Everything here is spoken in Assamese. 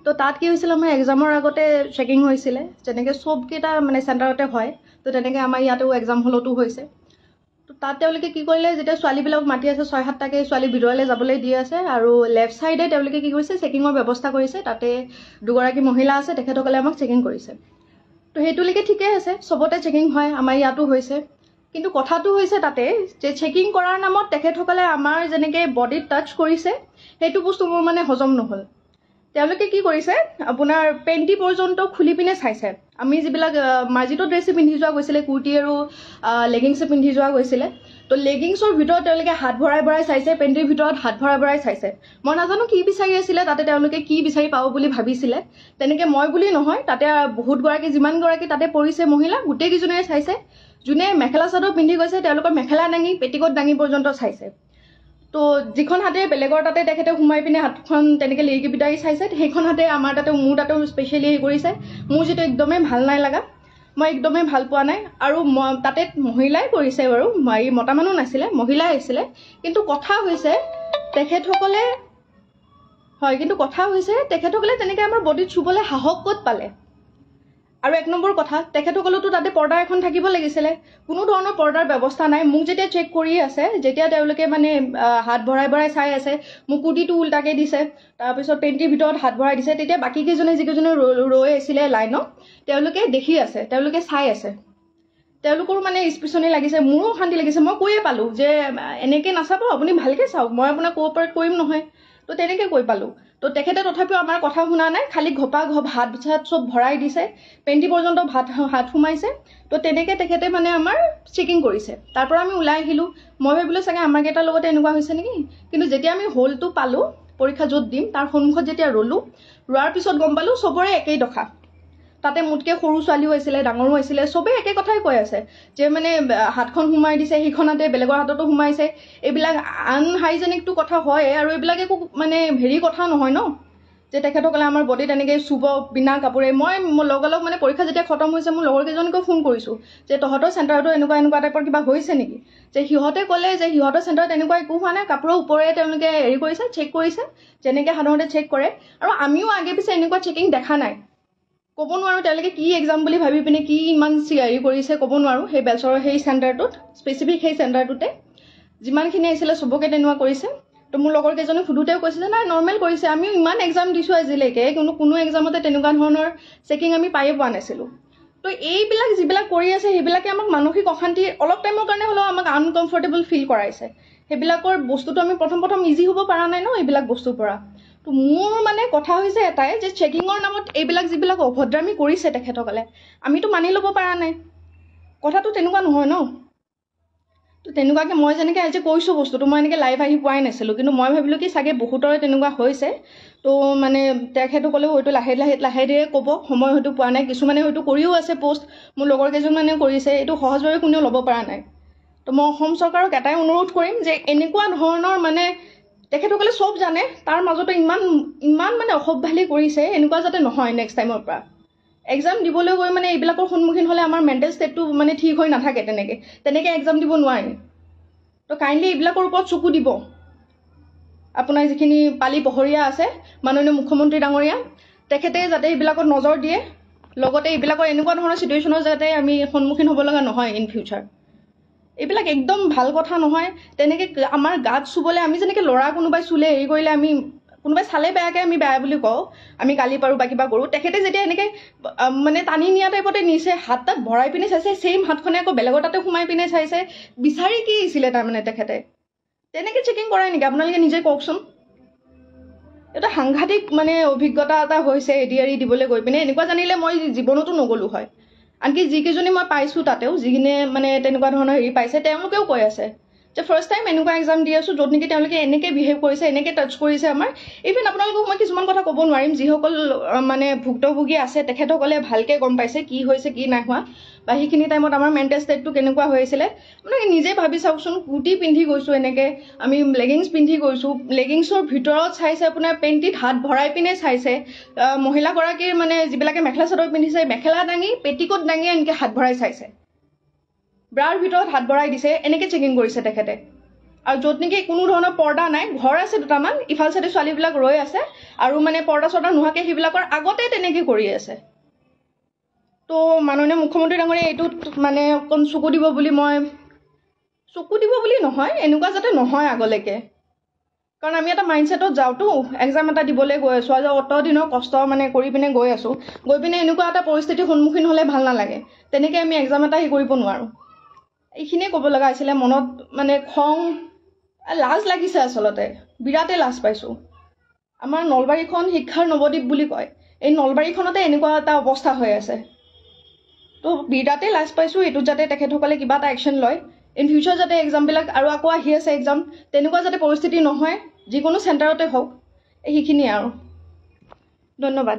তো তাত কি হৈছিল আমাৰ এক্সামৰ আগতে চেকিং হৈছিলে যেনেকৈ চবকেইটা মানে চেণ্টাৰতে হয় তো তেনেকৈ আমাৰ ইয়াতেও এক্সাম হলতো হৈছে তো তাত তেওঁলোকে কি কৰিলে যেতিয়া ছোৱালীবিলাক মাতি আছে 6-7টাকৈ ছোৱালী ভিতৰলৈ যাবলৈ দি আছে আৰু লেফ্ট ছাইডে তেওঁলোকে কি কৰিছে চেকিঙৰ ব্যৱস্থা কৰিছে তাতে দুগৰাকী মহিলা আছে তেখেতসকলে আমাক চেকিং কৰিছে তো সেইটোলৈকে ঠিকেই আছে চবতে চেকিং হয় আমাৰ ইয়াতো হৈছে কিন্তু কথাটো হৈছে তাতে যে চেকিং কৰাৰ নামত তেখেতসকলে আমাৰ যেনেকৈ বডিত টাচ কৰিছে সেইটো বস্তু মোৰ মানে হজম নহ'ল তেওঁলোকে কি কৰিছে আপোনাৰ পেণ্টি পৰ্যন্ত খুলি পিনে চাইছে আমি যিবিলাক মাৰ্জিত ড্ৰেছ পিন্ধি যোৱা গৈছিলে কুৰ্তি আৰু লেগিংছ পিন্ধি যোৱা গৈছিলে তো লেগিংছৰ ভিতৰত তেওঁলোকে হাত ভৰাই ভৰাই চাইছে পেণ্টিৰ ভিতৰত হাত ভৰাই ভৰাই চাইছে মই নাজানো কি বিচাৰি আছিলে তাতে তেওঁলোকে কি বিচাৰি পাব বুলি ভাবিছিলে তেনেকৈ মই বুলি নহয় তাতে বহুতগৰাকী যিমানগৰাকী তাতে পৰিছে মহিলা গোটেইকেইজনীয়ে চাইছে যোনে মেখেলা চাদৰ পিন্ধি গৈছে তেওঁলোকৰ মেখেলা দাঙি পেটিকোট দাঙি পৰ্যন্ত চাইছে তো যিখন হাতে বেলেগৰ তাতে তেখেতে সোমাই পিনে হাতখন তেনেকৈ লিৰিকি বিটাৰি চাইছে সেইখন হাতে আমাৰ তাতে মোৰ তাতেও স্পেচিয়েলি হেৰি কৰিছে মোৰ যিটো একদমেই ভাল নাই লগা মই একদমেই ভাল পোৱা নাই আৰু তাতে মহিলাই কৰিছে বাৰু মতা মানুহ নাছিলে মহিলাই আহিছিলে কিন্তু কথা হৈছে তেখেতসকলে তেনেকৈ আমাৰ বডিত চুবলৈ সাহস ক'ত পালে আৰু এক নম্বৰ কথা তেখেতসকলেতো তাতে পৰ্দা এখন থাকিব লাগিছিলে কোনো ধৰণৰ পৰ্দাৰ ব্যৱস্থা নাই মোক যেতিয়া চেক কৰি আছে যেতিয়া তেওঁলোকে মানে হাত ভৰাই ভৰাই চাই আছে মোক কুৰ্তিটো উল্টাকৈ দিছে তাৰপিছত পেণ্টিৰ ভিতৰত হাত ভৰাই দিছে তেতিয়া বাকীকেইজনে যিকেইজনে ৰৈ আছিলে লাইনত তেওঁলোকে দেখি আছে তেওঁলোকে চাই আছে তেওঁলোকৰো মানে স্পেচনি লাগিছে মোৰো অশান্তি লাগিছে মই কৈয়ে পালোঁ যে এনেকৈ নাচাব আপুনি ভালকৈ চাওক মই আপোনাক কোঅপাৰেট কৰিম নহয় তো তেনেকৈ কৈ পালোঁ তো তেখেতে তথাপিও আমাৰ কথা শুনা নাই খালি ঘপা হাত চাত চব ভৰাই দিছে পেণ্টি পৰ্যন্ত হাত সোমাইছে তো তেনেকৈ তেখেতে মানে আমাৰ চেকিং কৰিছে তাৰ পৰা আমি ওলাই আহিলোঁ মই ভাবিলোঁ চাগে আমাৰ কেইটাৰ লগতে এনেকুৱা হৈছে নেকি কিন্তু যেতিয়া আমি হলটো পালোঁ পৰীক্ষা য'ত দিম তাৰ সন্মুখত যেতিয়া ৰ'লোঁ ৰোৱাৰ পিছত গম পালোঁ চবৰে একেই দশা তাতে মোতকৈ সৰু ছোৱালীও আছিলে ডাঙৰো আছিলে চবেই একে কথাই কৈ আছে যে মানে হাতখন সোমাই দিছে সেইখনতে বেলেগৰ হাততো সোমাইছে এইবিলাক আনহাইজেনিকটো কথা হয় আৰু এইবিলাক একো মানে হেৰি কথা নহয় ন যে তেখেতসকলে আমাৰ বডিত এনেকৈ চুব বিনা কাপোৰে মই লগালগ মানে পৰীক্ষা যেতিয়া খতম হৈছে মোৰ লগৰ কেইজনীকো ফোন কৰিছোঁ যে তহঁতৰ চেণ্টাৰতো এনেকুৱা টাইপৰ কিবা হৈছে নেকি যে সিহঁতে ক'লে যে সিহঁতৰ চেণ্টাৰত এনেকুৱা একো হোৱা নাই কাপোৰৰ ওপৰে তেওঁলোকে হেৰি কৰিছে চেক কৰিছে যেনেকৈ সাধাৰণতে চেক কৰে আৰু আমিও আগে পিছে এনেকুৱা চেকিং দেখা নাই ক'ব নোৱাৰোঁ তেওঁলোকে কি এক্সাম বুলি ভাবি পিনে কি ইমান হেৰি কৰিছে ক'ব নোৱাৰোঁ সেই বেলচৰৰ সেই চেণ্টাৰটোত স্পেচিফিক সেই চেণ্টাৰটোতে যিমানখিনি আহিছিলে চবকে তেনেকুৱা কৰিছে তো মোৰ লগৰ কেইজনে সুধোতেও কৈছে যে নাই নৰ্মেল কৰিছে আমিও ইমান এক্সাম দিছোঁ আজিলৈকে কোনো এক্সামতে তেনেকুৱা ধৰণৰ চেকিং আমি পায়ে পোৱা নাছিলোঁ তো এইবিলাক যিবিলাক কৰি আছে সেইবিলাকে আমাক মানসিক অশান্তি অলপ টাইমৰ কাৰণে হ'লেও আমাক আনকমফৰ্টেবল ফিল কৰাইছে সেইবিলাকৰ বস্তুটো আমি প্ৰথম ইজি হ'ব পৰা নাই ন এইবিলাক বস্তুৰ পৰা তো মোৰ মানে কথা হৈছে এটাই যে চেকিঙৰ নামত এইবিলাক যিবিলাক অভদ্ৰামী কৰিছে তেখেতসকলে আমিতো মানি ল'ব পৰা নাই কথাটো তেনেকুৱা নহয় ন তো তেনেকুৱাকৈ মই যেনেকৈ আজি কৈছোঁ বস্তুটো মই এনেকৈ লাইভ আহি পোৱাই নাছিলোঁ কিন্তু মই ভাবিলোঁ কি চাগে বহুতৰে তেনেকুৱা হৈছে তো মানে তেখেতসকলেও হয়তো লাহে ধীৰে ক'ব সময় হয়তো পোৱা নাই কিছুমানে হয়তো কৰিও আছে পোষ্ট মোৰ লগৰ কেইজনমানেও কৰিছে এইটো সহজভাৱে কোনেও ল'ব পৰা নাই তো মই অসম চৰকাৰক এটাই অনুৰোধ কৰিম যে এনেকুৱা ধৰণৰ মানে তেখেতসকলে চব জানে তাৰ মাজতে ইমান মানে অসভ্যালি কৰিছে এনেকুৱা যাতে নহয় নেক্সট টাইমৰ পৰা এক্সাম দিবলৈ গৈ মানে এইবিলাকৰ সন্মুখীন হ'লে আমাৰ মেণ্টেল ষ্টেটটো মানে ঠিক হৈ নাথাকে তেনেকৈ এক্সাম দিব নোৱাৰি তো কাইণ্ডলি এইবিলাকৰ ওপৰত চকু দিব আপোনাৰ যিখিনি পালি পহৰীয়া আছে মাননীয় মুখ্যমন্ত্ৰী ডাঙৰীয়া তেখেতে যাতে এইবিলাকত নজৰ দিয়ে লগতে এইবিলাকৰ এনেকুৱা ধৰণৰ চিটুৱেশ্যনৰ যাতে আমি সন্মুখীন হ'ব লগা নহয় ইন ফিউচাৰ এইবিলাক একদম ভাল কথা নহয় তেনেকৈ আমাৰ গাত চুবলৈ আমি যেনেকৈ ল'ৰা কোনোবাই চুলে হেৰি কৰিলে আমি কোনোবাই চালে বেয়াকৈ আমি বেয়া বুলি কওঁ আমি গালি পাৰোঁ বা কিবা কৰোঁ তেখেতে যেতিয়া এনেকৈ মানে টানি নিয়া টাইপতে নিছে হাত তাত ভৰাই পিনে চাইছে ছেইম হাতখনে আকৌ বেলেগৰ তাতে সোমাই পিনে চাইছে বিচাৰি কি আহিছিলে তাৰমানে তেখেতে তেনেকৈ চেকিং কৰাই নেকি আপোনালোকে নিজে কওকচোন এটা সাংঘাতিক মানে অভিজ্ঞতা এটা হৈছে এডিআৰি দিবলৈ গৈ পিনে এনেকুৱা জানিলে মই জীৱনতো নগ'লোঁ হয় আনকি যিকেইজনী মই পাইছোঁ তাতেও যিখিনিয়ে মানে তেনেকুৱা ধৰণৰ হেৰি পাইছে তেওঁলোকেও কৈ আছে যে ফাৰ্ষ্ট টাইম এনেকুৱা এক্সাম দি আছোঁ য'ত নেকি তেওঁলোকে এনেকৈ বিহেভ কৰিছে এনেকৈ টাচ কৰিছে আমাৰ ইভেন আপোনালোকক মই কিছুমান কথা ক'ব নোৱাৰিম যিসকল মানে ভুক্তভোগী আছে তেখেতসকলে ভালকৈ গম পাইছে কি হৈছে কি নাই হোৱা বা সেইখিনি টাইমত আমাৰ মেণ্টেল ষ্টেটটো কেনেকুৱা হৈ আছিলে আপোনালোকে নিজে ভাবি চাওকচোন কুৰ্তি পিন্ধি গৈছোঁ এনেকৈ আমি লেগিংছ পিন্ধি গৈছোঁ লেগিংছৰ ভিতৰত চাইছে আপোনাৰ পেণ্টিত হাত ভৰাই পিনে চাইছে মহিলাগৰাকীৰ মানে যিবিলাকে মেখেলা চাদৰ পিন্ধিছে মেখেলা দাঙি পেটিকোট দাঙি এনেকৈ হাত ভৰাই চাইছে ব্ৰাৰ ভিতৰত হাত ভৰাই দিছে এনেকৈ চেকিং কৰিছে তেখেতে আৰু য'ত নেকি কোনো ধৰণৰ পৰ্দা নাই, ঘৰ আছে দুটামান, ইফাল চাইডে ছোৱালীবিলাক ৰৈ আছে আৰু মানে পৰ্দা চৰ্দা নোহোৱাকৈ সেইবিলাকৰ আগতে তেনেকৈ কৰি আছে। তো মাননীয় মুখ্যমন্ত্ৰী ডাঙৰীয়া এইটোত মানে অকণ চকু দিব বুলি নহয়, এনেকুৱা যাতে নহয় আগলৈকে। কাৰণ আমি এটা মাইণ্ডছেটত যাওঁতো, এক্সাম এটা দিবলৈ গৈ আছোঁ, আজি অত দিনৰ কষ্ট মানে কৰি পিনে গৈ আছোঁ, গৈ পিনে এনেকুৱা এটা পৰিস্থিতিৰ সন্মুখীন হ'লে ভাল নালাগে। তেনেকৈ আমি এক্সাম এটা কৰিব নোৱাৰোঁ। এইখিনিয়ে ক'ব লগা হৈছিলে। মনত মানে খং, লাজ লাগিছে, আচলতে বিৰাটেই লাজ পাইছোঁ। আমাৰ নলবাৰীখন শিক্ষাৰ নৱদ্বীপ বুলি কয়, এই নলবাৰীখনতে এনেকুৱা এটা অৱস্থা হৈ আছে। তো বিৰাটেই লাজ পাইছোঁ। এইটোত যাতে তেখেতসকলে কিবা এটা একশ্যন লয়, ইন ফিউচাৰ যাতে এক্সামবিলাক আৰু আকৌ আহি আছে এক্সাম, তেনেকুৱা যাতে পৰিস্থিতি নহয়, যিকোনো চেণ্টাৰতে হওক। সেইখিনিয়ে আৰু। ধন্যবাদ।